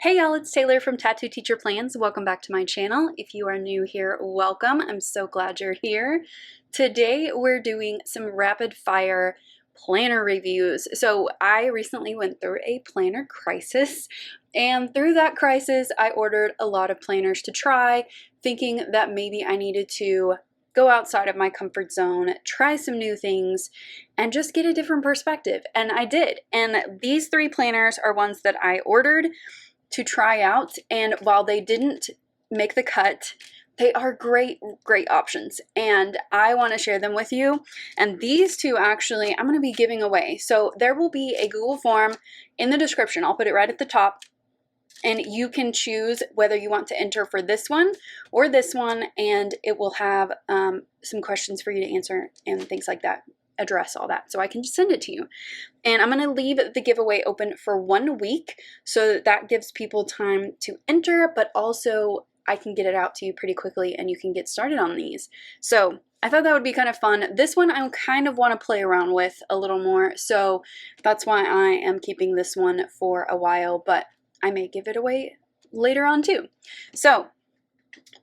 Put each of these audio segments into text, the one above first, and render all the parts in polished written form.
Hey y'all, it's Taylor from Tattoo Teacher Plans. Welcome back to my channel. If you are new here, welcome. I'm so glad you're here. Today we're doing some rapid fire planner reviews. So I recently went through a planner crisis, and through that crisis I ordered a lot of planners to try, thinking that maybe I needed to go outside of my comfort zone, try some new things, and just get a different perspective. And I did. And these three planners are ones that I ordered to try out, and while they didn't make the cut, they are great options, and I want to share them with you. And these two actually I'm going to be giving away, so there will be a Google form in the description. I'll put it right at the top, and you can choose whether you want to enter for this one or this one, and it will have some questions for you to answer and things like that, address all that, so I can just send it to you. And I'm going to leave the giveaway open for 1 week, so that gives people time to enter, but also I can get it out to you pretty quickly and you can get started on these. So I thought that would be kind of fun. This one I kind of want to play around with a little more, so that's why I am keeping this one for a while, but I may give it away later on too. So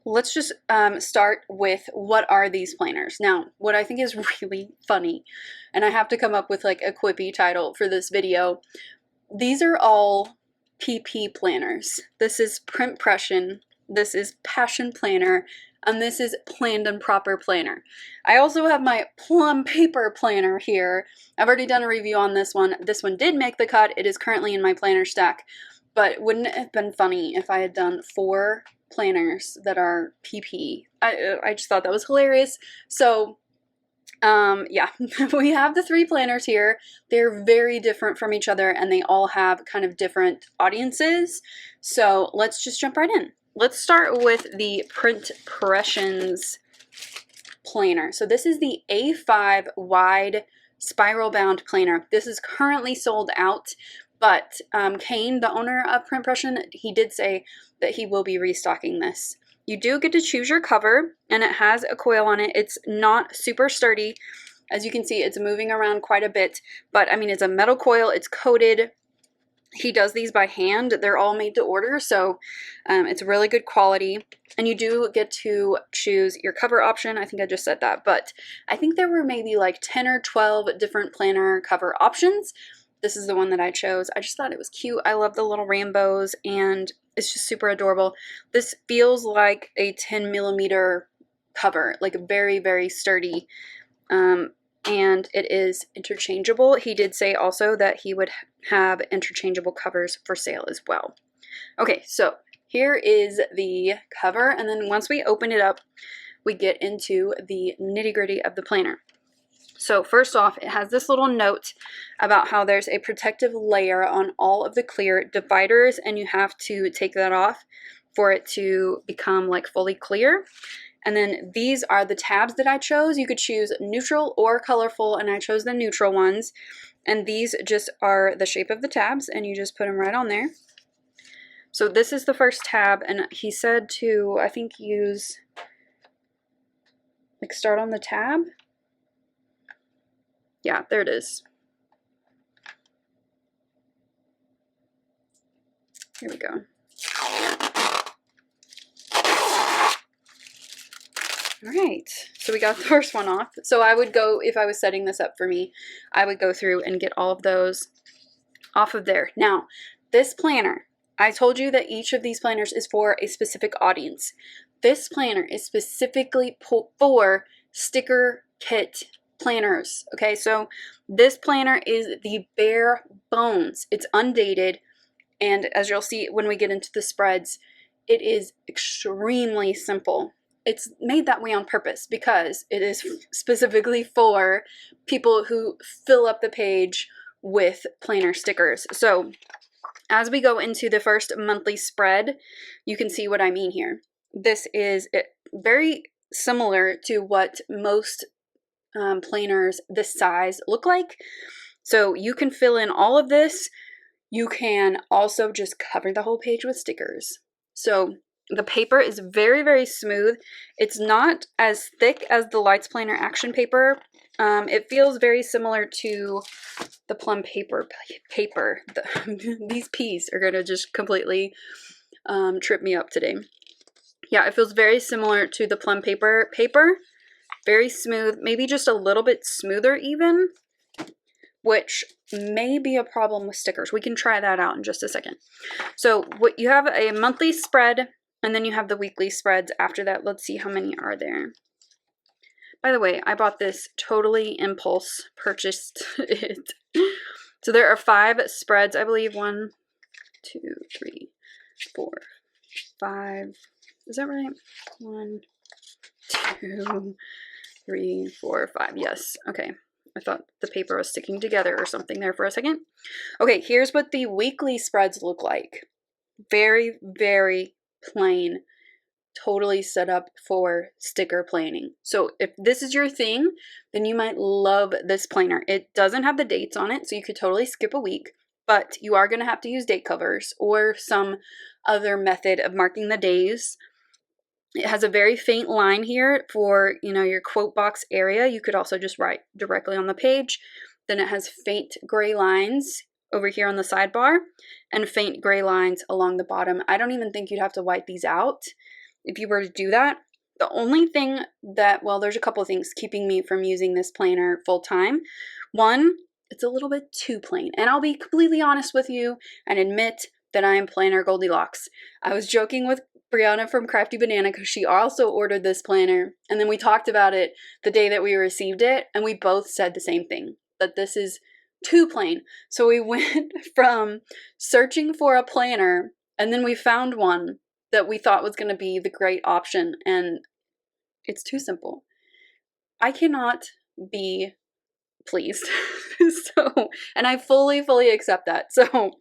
let's just start with what are these planners. Now, what I think is really funny, and I have to come up with like a quippy title for this video, these are all PP planners. This is Print Pression, this is Passion Planner, and this is Planned and Proper Planner. I also have my Plum paper planner here. I've already done a review on this one. This one did make the cut. It is currently in my planner stack, but wouldn't it have been funny if I had done 4 planners that are PP? I just thought that was hilarious. So yeah, we have the 3 planners here. They're very different from each other, and they all have kind of different audiences. So let's just jump right in. Let's start with the Pressions planner. So this is the A5 wide spiral bound planner. This is currently sold out, but Kane, the owner of Print Pression, he did say that he will be restocking this. You do get to choose your cover, and it has a coil on it. It's not super sturdy. As you can see, it's moving around quite a bit, but I mean, it's a metal coil, it's coated. He does these by hand. They're all made to order, so it's really good quality. And you do get to choose your cover option. I think I just said that, but I think there were maybe like 10 or 12 different planner cover options. This is the one that I chose. I just thought it was cute. I love the little rainbows, and it's just super adorable. This feels like a 10mm cover, like very, very sturdy. And it is interchangeable. He did say also that he would have interchangeable covers for sale as well. Okay, so here is the cover, and then once we open it up, we get into the nitty-gritty of the planner. So first off, it has this little note about how there's a protective layer on all of the clear dividers, and you have to take that off for it to become like fully clear. And then these are the tabs that I chose. You could choose neutral or colorful, and I chose the neutral ones. And these just are the shape of the tabs, and you just put them right on there. So this is the first tab, and he said to, I think, use, like, start on the tab. Yeah, there it is. Here we go. All right, so we got the first one off. So I would go, if I was setting this up for me, I would go through and get all of those off of there. Now, this planner, I told you that each of these planners is for a specific audience. This planner is specifically for sticker kit planners. Okay, so this planner is the bare bones. It's undated, and as you'll see when we get into the spreads, it is extremely simple. It's made that way on purpose because it is specifically for people who fill up the page with planner stickers. So as we go into the first monthly spread, you can see what I mean here. This is very similar to what most planners this size look like. So you can fill in all of this. You can also just cover the whole page with stickers. So the paper is very, very smooth. It's not as thick as the Lights Planner Action paper, It feels very similar to the plum paper. These peas are gonna just completely trip me up today. Yeah, it feels very similar to the plum paper. Very smooth, maybe just a little bit smoother even, which may be a problem with stickers. We can try that out in just a second. So what you have a monthly spread, and then you have the weekly spreads after that. Let's see how many are there. By the way, I bought this totally impulse, purchased it. So there are 5 spreads, I believe. 1, 2, 3, 4, 5. Is that right? 1, 2, 3, 4, 5. Yes. Okay. I thought the paper was sticking together or something there for a second. Okay, here's what the weekly spreads look like. Very, very plain. Totally set up for sticker planning. So if this is your thing, then you might love this planner. It doesn't have the dates on it, so you could totally skip a week, but you are going to have to use date covers or some other method of marking the days. It has a very faint line here for, you know, your quote box area. You could also just write directly on the page. Then it has faint gray lines over here on the sidebar and faint gray lines along the bottom. I don't even think you'd have to white these out if you were to do that. The only thing that, well, there's a couple of things keeping me from using this planner full time. One, it's a little bit too plain. And I'll be completely honest with you and admit that I am planner Goldilocks. I was joking with Brianna from Crafty Banana because she also ordered this planner, and then we talked about it the day that we received it, and we both said the same thing, that this is too plain. So we went from searching for a planner, and then we found one that we thought was going to be the great option, and it's too simple. I cannot be pleased. So, and I fully accept that. So,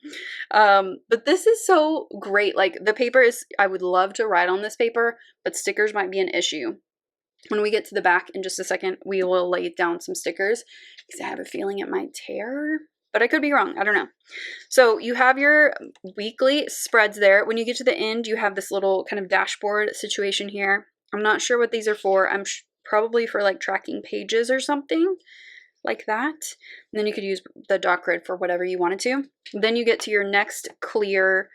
but this is so great. Like, the paper is, I would love to write on this paper, but stickers might be an issue. When we get to the back in just a second, we will lay down some stickers because I have a feeling it might tear, but I could be wrong. I don't know. So you have your weekly spreads there. When you get to the end, you have this little kind of dashboard situation here. I'm not sure what these are for. I'm probably for like tracking pages or something like that. And then you could use the dot grid for whatever you wanted to. Then you get to your next clear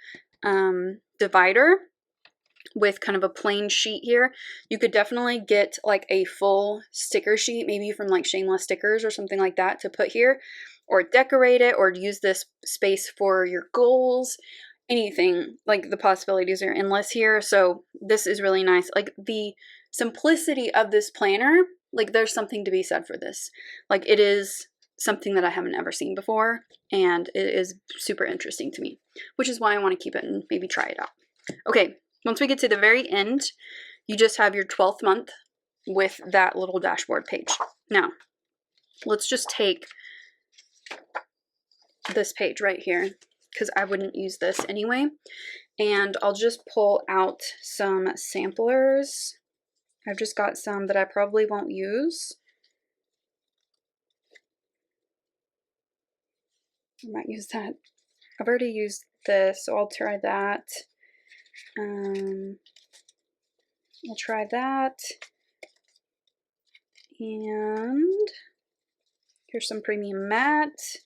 divider with kind of a plain sheet here. You could definitely get like a full sticker sheet, maybe from like Shameless Stickers or something like that, to put here, or decorate it, or use this space for your goals. Anything. Like, the possibilities are endless here. So this is really nice. Like, the simplicity of this planner, like, there's something to be said for this. Like, it is something that I haven't ever seen before, and it is super interesting to me, which is why I want to keep it and maybe try it out. Okay, once we get to the very end, you just have your 12th month with that little dashboard page. Now, let's just take this page right here, because I wouldn't use this anyway, and I'll just pull out some samplers. I've just got some that I probably won't use. I might use that. I've already used this, so I'll try that. I'll try that. And here's some premium matte.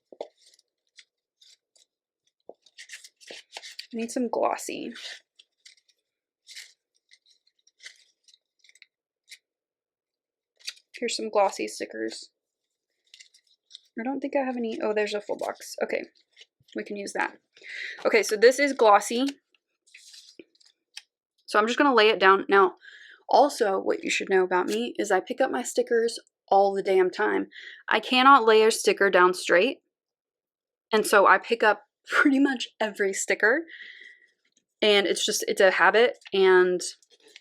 I need some glossy. Here's some glossy stickers. I don't think I have any. Oh, there's a full box. Okay, we can use that. Okay, so this is glossy. So I'm just going to lay it down. Now, also, what you should know about me is I pick up my stickers all the damn time. I cannot lay a sticker down straight. And so I pick up pretty much every sticker. And it's a habit. And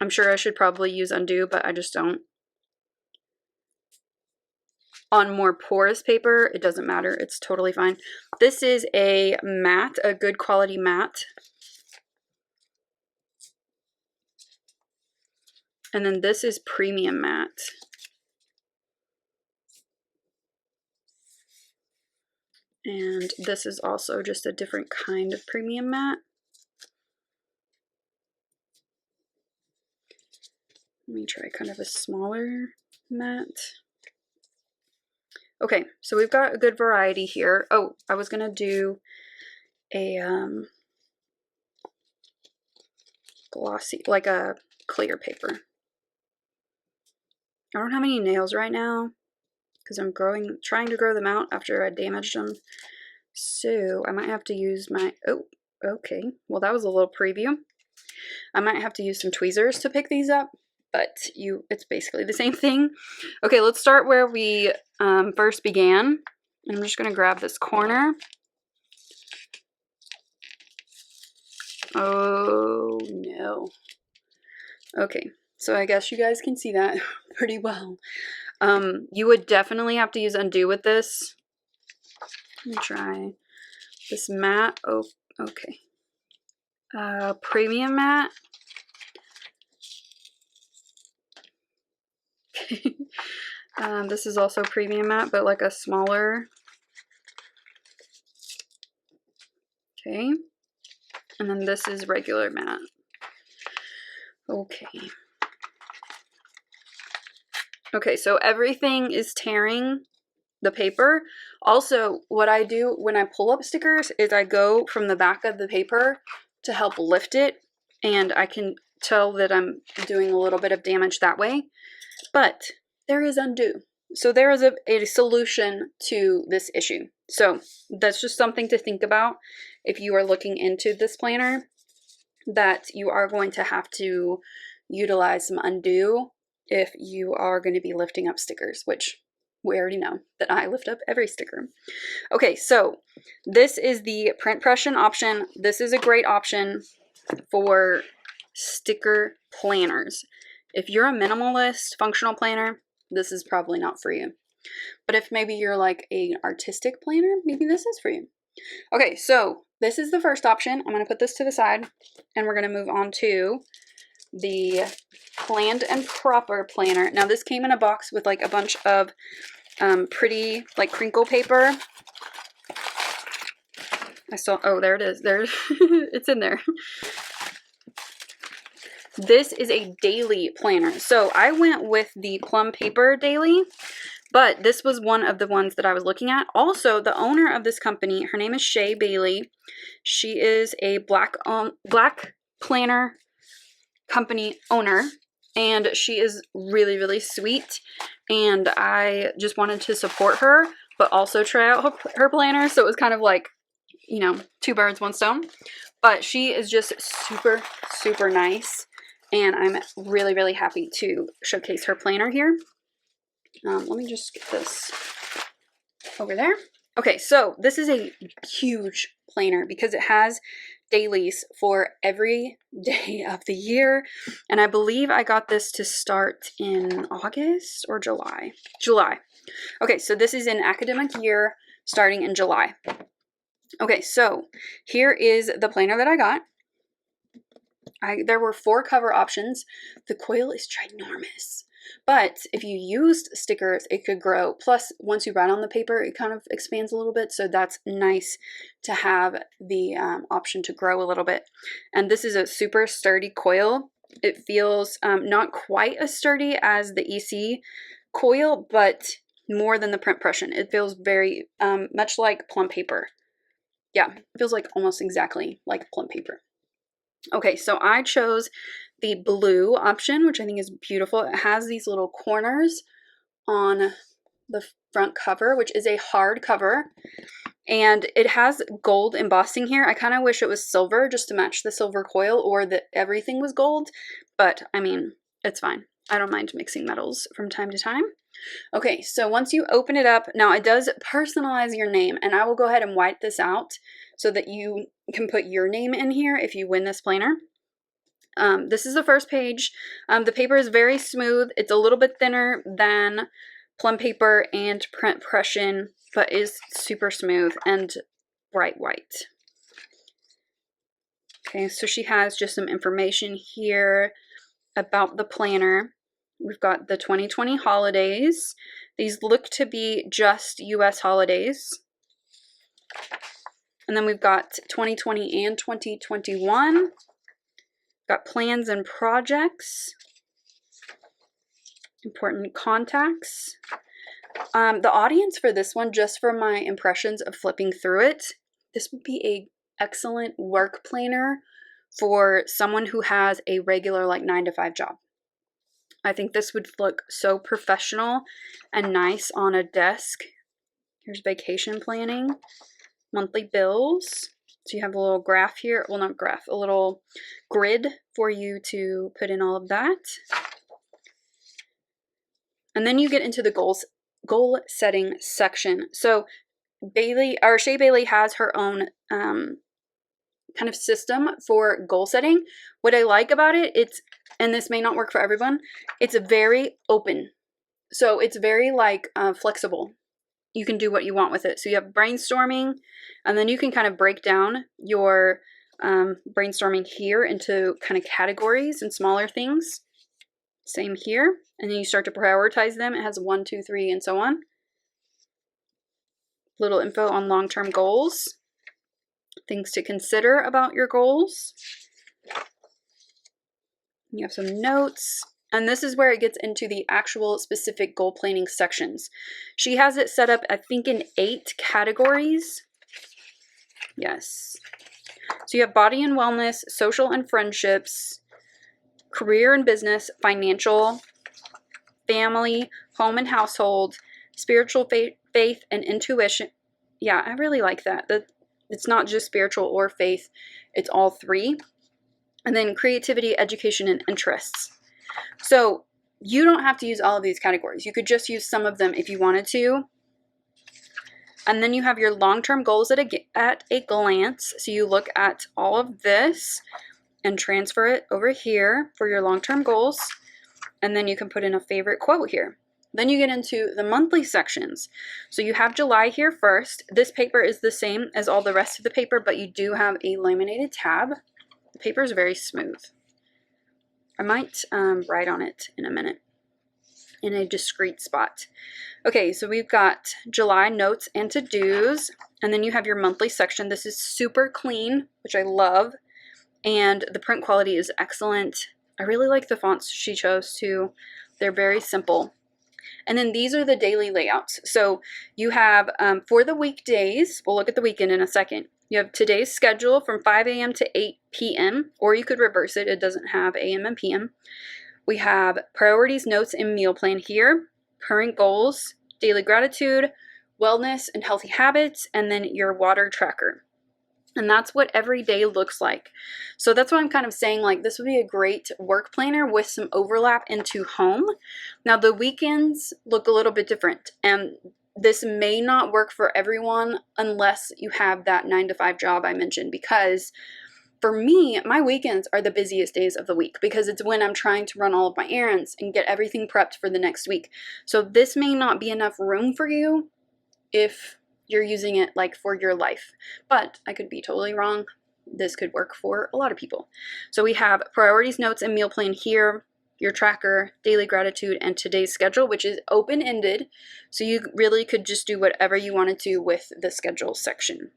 I'm sure I should probably use undo, but I just don't. On more porous paper, it doesn't matter. It's totally fine. This is a matte, a good quality matte. And then this is premium matte. And this is also just a different kind of premium matte. Let me try kind of a smaller matte. Okay, so we've got a good variety here. Oh, I was gonna do a glossy, like a clear paper. I don't have any nails right now because I'm trying to grow them out after I damaged them. So I might have to use my, oh, okay. Well, that was a little preview. I might have to use some tweezers to pick these up, but it's basically the same thing. Okay, let's start where we first began. And I'm just gonna grab this corner. Oh no. Okay, so I guess you guys can see that pretty well. You would definitely have to use undo with this. Let me try this matte. Oh, okay. Premium matte. This is also premium matte, but like a smaller. Okay. And then this is regular matte. Okay. Okay, so everything is tearing the paper. Also, what I do when I pull up stickers is I go from the back of the paper to help lift it, and I can tell that I'm doing a little bit of damage that way. But there is undo. So there is a solution to this issue. So that's just something to think about if you are looking into this planner, that you are going to have to utilize some undo if you are going to be lifting up stickers, which we already know that I lift up every sticker. Okay, so this is the print pression option. This is a great option for sticker planners. If you're a minimalist functional planner, this is probably not for you. But if maybe you're like an artistic planner, maybe this is for you. Okay, so this is the first option. I'm going to put this to the side, and we're going to move on to the Planned and Proper planner. Now this came in a box with like a bunch of pretty like crinkle paper. I saw, oh, there it is. There, it's in there. This is a daily planner. So I went with the plum paper daily, but this was one of the ones that I was looking at. Also, the owner of this company, her name is Shay Bailey. She is a black planner company owner, and she is really, really sweet. And I just wanted to support her, but also try out her planner. So it was kind of like, you know, two birds, one stone. But she is just super, super nice. And I'm really, really happy to showcase her planner here. Let me just get this over there. Okay, so this is a huge planner because it has dailies for every day of the year. And I believe I got this to start in August or July. July. Okay, so this is an academic year starting in July. Okay, so here is the planner that I got. There were 4 cover options. The coil is ginormous, but if you used stickers, it could grow. Plus, once you write on the paper, it kind of expands a little bit, so that's nice to have the option to grow a little bit. And this is a super sturdy coil. It feels not quite as sturdy as the EC coil, but more than the print pression. It feels very much like plum paper. Yeah, it feels like almost exactly like plum paper. Okay, so I chose the blue option, which I think is beautiful. It has these little corners on the front cover, which is a hard cover, and it has gold embossing here. I kind of wish it was silver just to match the silver coil, or that everything was gold, but I mean, it's fine. I don't mind mixing metals from time to time. Okay, so once you open it up, now it does personalize your name, and I will go ahead and white this out so that you can put your name in here if you win this planner. This is the first page. The paper is very smooth. It's a little bit thinner than plum paper and print pression, but is super smooth and bright white. Okay, so she has just some information here about the planner. We've got the 2020 holidays. These look to be just US holidays. And then we've got 2020 and 2021. Got plans and projects. Important contacts. The audience for this one, just for my impressions of flipping through it, this would be a excellent work planner for someone who has a regular like 9-to-5 job. I think this would look so professional and nice on a desk. Here's vacation planning, monthly bills. So you have a little graph here, well, not graph, a little grid for you to put in all of that. And then you get into the goal setting section. So Shea Bailey has her own kind of system for goal setting. What I like about it, and this may not work for everyone, it's very open. So it's very like flexible. You can do what you want with it. So you have brainstorming, and then you can kind of break down your brainstorming here into kind of categories and smaller things. Same here. And then you start to prioritize them. It has 1, 2, 3, and so on. Little info on long-term goals. Things to consider about your goals. You have some notes. And this is where it gets into the actual specific goal planning sections. She has it set up, I think, in 8 categories. Yes. So you have body and wellness, social and friendships, career and business, financial, family, home and household, spiritual faith and intuition. Yeah, I really like that. It's not just spiritual or faith. It's all 3. And then creativity, education, and interests. So you don't have to use all of these categories. You could just use some of them if you wanted to. And then you have your long-term goals at a glance. So you look at all of this and transfer it over here for your long-term goals. And then you can put in a favorite quote here. Then you get into the monthly sections. So you have July here first. This paper is the same as all the rest of the paper, but you do have a laminated tab. The paper is very smooth. I might write on it in a minute in a discrete spot. Okay, so we've got July notes and to-dos, and then you have your monthly section. This is super clean, which I love, and the print quality is excellent. I really like the fonts she chose too. They're very simple. And then these are the daily layouts. So you have, for the weekdays, we'll look at the weekend in a second. You have today's schedule from 5 a.m. to 8 p.m., or you could reverse it. It doesn't have a.m. and p.m. We have priorities, notes, and meal plan here, current goals, daily gratitude, wellness and healthy habits, and then your water tracker. And that's what every day looks like. So that's why I'm kind of saying like this would be a great work planner with some overlap into home. Now the weekends look a little bit different, and this may not work for everyone unless you have that 9-to-5 job I mentioned, because for me, my weekends are the busiest days of the week because it's when I'm trying to run all of my errands and get everything prepped for the next week. So this may not be enough room for you if you're using it like for your life, but I could be totally wrong. This could work for a lot of people. So we have priorities, notes, and meal plan here, your tracker, daily gratitude, and today's schedule, which is open-ended. So you really could just do whatever you wanted to with the schedule section.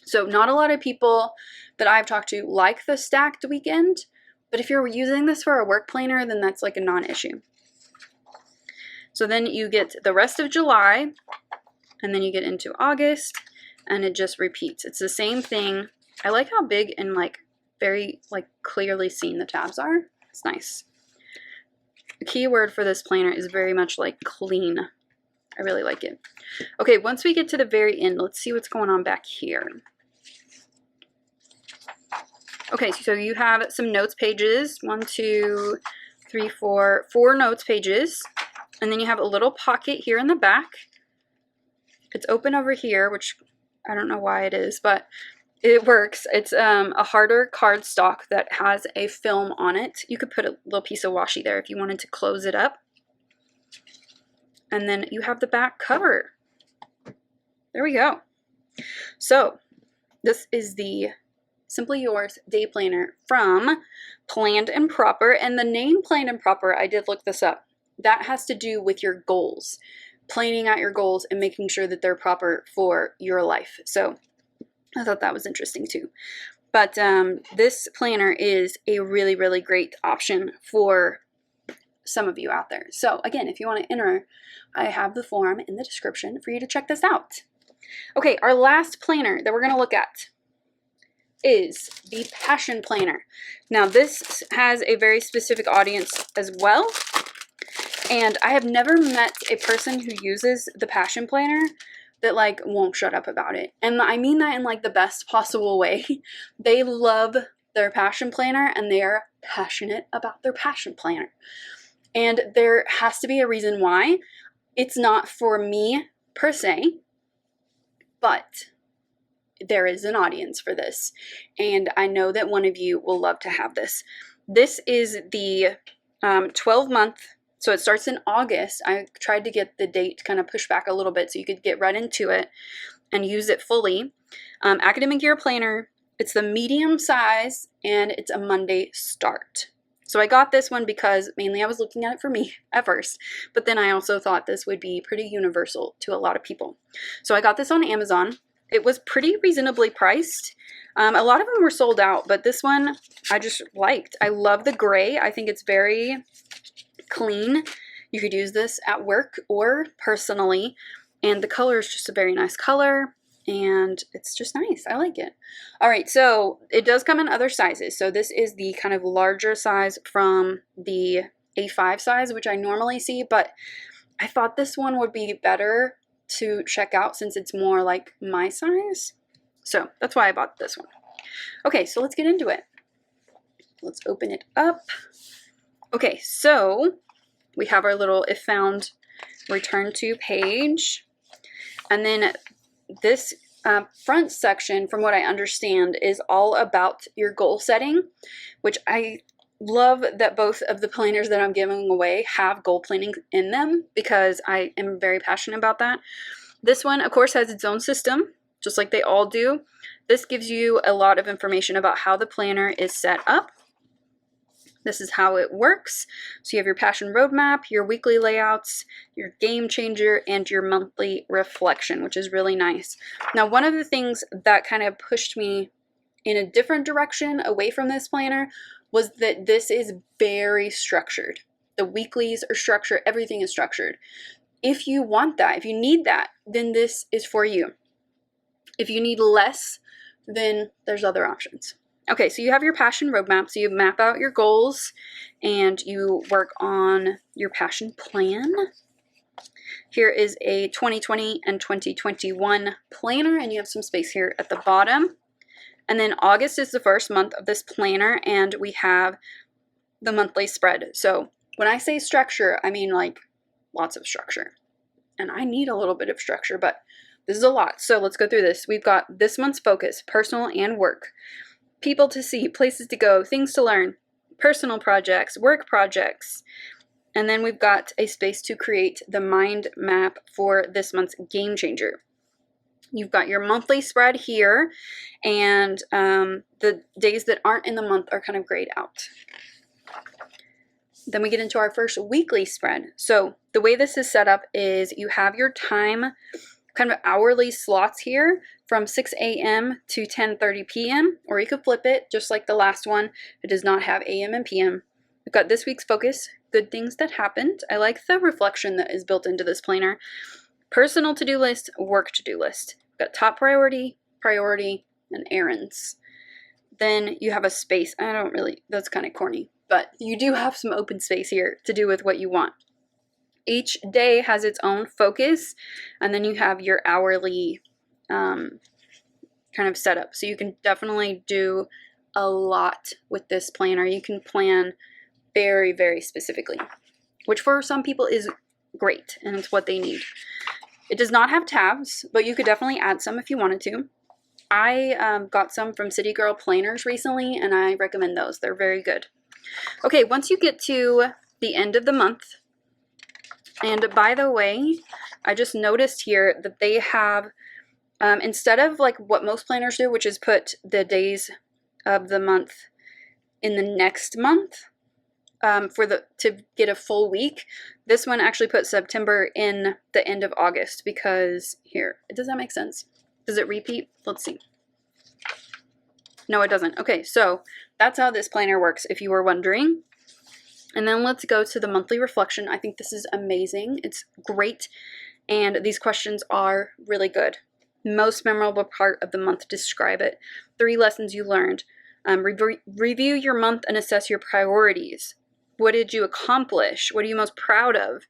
So not a lot of people that I've talked to like the stacked weekend, but if you're using this for a work planner, then that's like a non-issue. So then you get the rest of July, and then you get into August, and it just repeats. It's the same thing. I like how big and like very like clearly seen the tabs are. It's nice. The key word for this planner is very much like clean. I really like it. Okay, once we get to the very end, let's see what's going on back here. Okay, so you have some notes pages. 1, 2, 3, 4 notes pages. And then you have a little pocket here in the back. It's open over here, which I don't know why it is, but it works. It's a harder cardstock that has a film on it. You could put a little piece of washi there if you wanted to close it up. And then you have the back cover. There we go. So this is the Simply Yours Day Planner from Planned and Proper. And the name Planned and Proper, I did look this up. That has to do with your goals. Planning out your goals and making sure that they're proper for your life. So I thought that was interesting too. But this planner is a really, really great option for some of you out there. So again, if you want to enter, I have the form in the description for you to check this out. Okay, our last planner that we're going to look at is the Passion Planner. Now this has a very specific audience as well, and I have never met a person who uses the Passion Planner that like won't shut up about it. And I mean that in like the best possible way. They love their Passion Planner and they are passionate about their Passion Planner. And there has to be a reason why. It's not for me per se, but there is an audience for this. And I know that one of you will love to have this. This is the 12-month. So it starts in August. I tried to get the date kind of pushed back a little bit so you could get right into it and use it fully. Academic Year Planner. It's the medium size and it's a Monday start. So I got this one because mainly I was looking at it for me at first, but then I also thought this would be pretty universal to a lot of people. So I got this on Amazon. It was pretty reasonably priced. A lot of them were sold out, but this one I just liked. I love the gray. I think it's very clean. You could use this at work or personally, and the color is just a very nice color and it's just nice. I like it. All right, so it does come in other sizes. So this is the kind of larger size from the A5 size, which I normally see, but I thought this one would be better to check out since it's more like my size. So that's why I bought this one. Okay, so let's get into it. Let's open it up. Okay, so we have our little if found return to page. And then this front section, from what I understand, is all about your goal setting, which I love that both of the planners that I'm giving away have goal planning in them because I am very passionate about that. This one, of course, has its own system, just like they all do. This gives you a lot of information about how the planner is set up. This is how it works. So you have your passion roadmap, your weekly layouts, your game changer, and your monthly reflection, which is really nice. Now, one of the things that kind of pushed me in a different direction away from this planner was that this is very structured. The weeklies are structured, everything is structured. If you want that, if you need that, then this is for you. If you need less, then there's other options. Okay, so you have your passion roadmap, so you map out your goals and you work on your passion plan. Here is a 2020 and 2021 planner, and you have some space here at the bottom. And then August is the first month of this planner, and we have the monthly spread. So when I say structure, I mean like lots of structure. And I need a little bit of structure, but this is a lot. So let's go through this. We've got this month's focus, personal and work. People to see, places to go, things to learn, personal projects, work projects. And then we've got a space to create the mind map for this month's game changer. You've got your monthly spread here, and the days that aren't in the month are kind of grayed out. Then we get into our first weekly spread. So the way this is set up is you have your time, kind of hourly slots here from 6 a.m. to 10:30 p.m. or you could flip it just like the last one. It does not have a.m. and p.m. We've got this week's focus, good things that happened. I like the reflection that is built into this planner. Personal to-do list, work to-do list. We've got top priority, priority, and errands. Then you have a space. That's kind of corny, but you do have some open space here to do with what you want. Each day has its own focus, and then you have your hourly kind of setup. So you can definitely do a lot with this planner. You can plan very, very specifically, which for some people is great, and it's what they need. It does not have tabs, but you could definitely add some if you wanted to. I got some from City Girl Planners recently, and I recommend those. They're very good. Okay, once you get to the end of the month, and by the way, I just noticed here that they have, instead of like what most planners do, which is put the days of the month in the next month to get a full week, this one actually put September in the end of August because here, does that make sense? Does it repeat? Let's see. No, it doesn't. Okay, so that's how this planner works if you were wondering. And then let's go to the monthly reflection. I think this is amazing. It's great. And these questions are really good. Most memorable part of the month, describe it. 3 lessons you learned. Review your month and assess your priorities. What did you accomplish? What are you most proud of?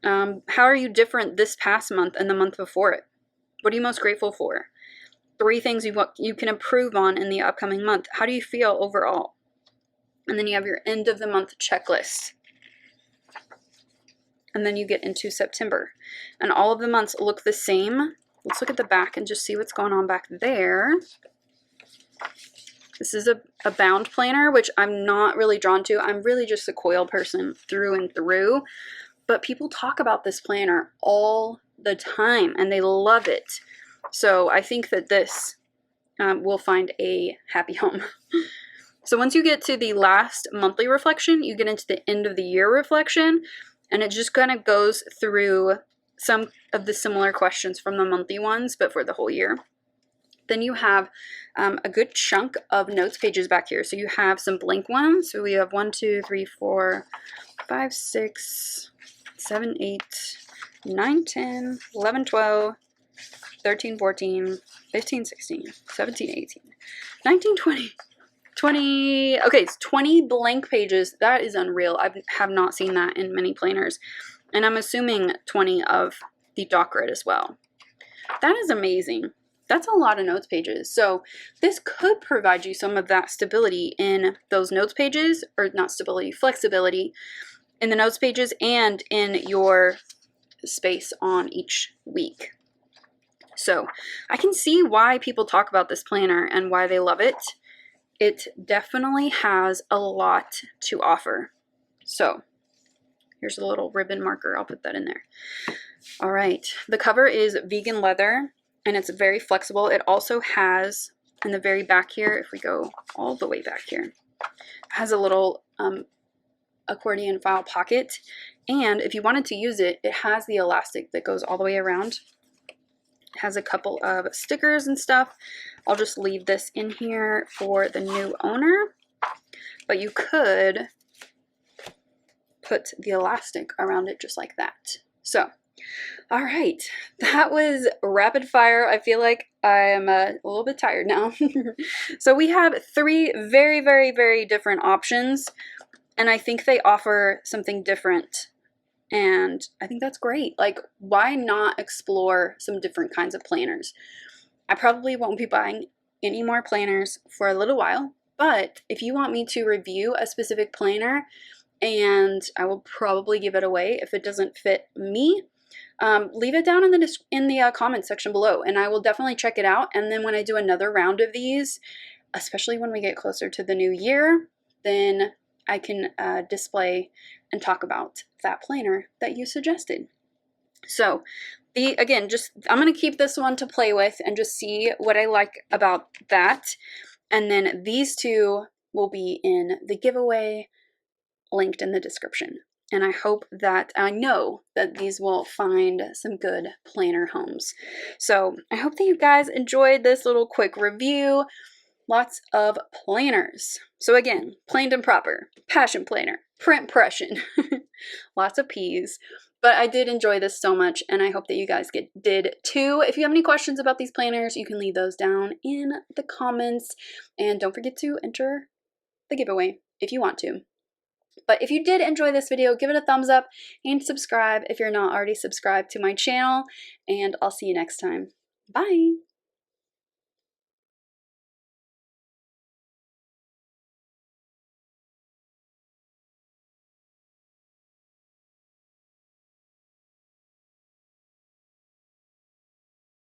How are you different this past month and the month before it? What are you most grateful for? 3 things you can improve on in the upcoming month. How do you feel overall? And then you have your end of the month checklist. And then you get into September. And all of the months look the same. Let's look at the back and just see what's going on back there. This is a bound planner, which I'm not really drawn to. I'm really just a coil person through and through. But people talk about this planner all the time, and they love it. So I think that this will find a happy home. So once you get to the last monthly reflection, you get into the end of the year reflection, and it just kind of goes through some of the similar questions from the monthly ones, but for the whole year. Then you have a good chunk of notes pages back here. So you have some blank ones. So we have 1, 2, 3, 4, 5, 6, 7, 8, 9, 10, 11, 12, 13, 14, 15, 16, 17, 18, 19, 20, 20. Okay, it's 20 blank pages. That is unreal. I have not seen that in many planners. And I'm assuming 20 of the doc grid as well. That is amazing. That's a lot of notes pages. So this could provide you some of that stability in those notes pages, or not stability, flexibility in the notes pages and in your space on each week. So I can see why people talk about this planner and why they love it. It definitely has a lot to offer. So here's a little ribbon marker. I'll put that in there. All right. The cover is vegan leather, and it's very flexible. It also has, in the very back here, if we go all the way back here, has a little accordion file pocket. And if you wanted to use it, it has the elastic that goes all the way around. It has a couple of stickers and stuff. I'll just leave this in here for the new owner. But you could put the elastic around it just like that. So, all right, that was rapid fire. I feel like I'm a little bit tired now. So we have 3 very, very, very different options, and I think they offer something different, and I think that's great. Like, why not explore some different kinds of planners? I probably won't be buying any more planners for a little while, but if you want me to review a specific planner, and I will probably give it away if it doesn't fit me, leave it down in the comment section below, and I will definitely check it out. And then when I do another round of these, especially when we get closer to the new year, then I can display and talk about that planner that you suggested. So again, I'm going to keep this one to play with and just see what I like about that. And then these 2 will be in the giveaway linked in the description. And I know that these will find some good planner homes. So I hope that you guys enjoyed this little quick review. Lots of planners. So again, planned and proper, passion planner, print pression, lots of P's. But I did enjoy this so much, and I hope that you guys did too. If you have any questions about these planners, you can leave those down in the comments. And don't forget to enter the giveaway if you want to. But if you did enjoy this video, give it a thumbs up and subscribe if you're not already subscribed to my channel. And I'll see you next time. Bye!